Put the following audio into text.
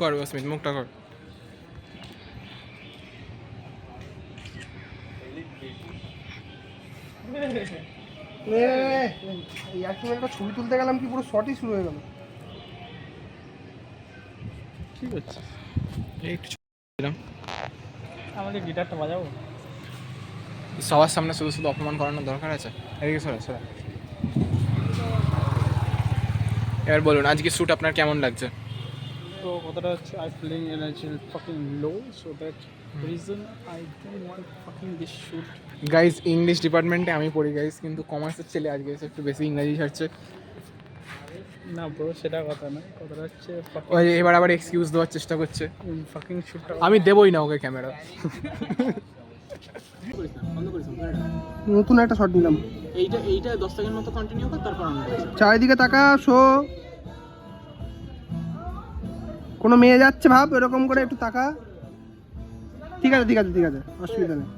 কর স্মিথ, মুখটা কর। একটা ছবি তুলতে গেলাম কি পুরো শটই শুরু হয়ে গেল। কি করছিস? একটু আমাকে গিটারটা বাজাবো? সবার সামনে শুধু শুধু অপমান করানোর দরকার আছে? এদিকে সরা সরা। এবার বলুন আজকে শ্যুট আপনার কেমন লাগছে? তো কথাটা হচ্ছে I feeling energy fucking low, so that reason I don't want fucking this shoot. Guys English ডিপার্টমেন্টে আমি পড়ি গাইজ, কিন্তু কমার্সের ছেলে আজকে এসে একটু বেশি ইংরাজি ছাড়ছে। না ব্রো, সেটা কথা না, কথাটা হচ্ছে ওই এবার আবার এক্সকিউজ দেওয়ার চেষ্টা করছে। ফাকিং শুটটা আমি দেবই না ওকে ক্যামেরা। নতুন একটা শট নিলাম। এইটা 10 সেকেন্ড মতো কন্টিনিউ কর, তারপর আমি চারিদিকে তাকা, শো কোনো মেয়ে যাচ্ছে ভাব, এরকম করে একটু তাকা। ঠিক আছে ঠিক আছে ঠিক আছে, অসুবিধা নেই।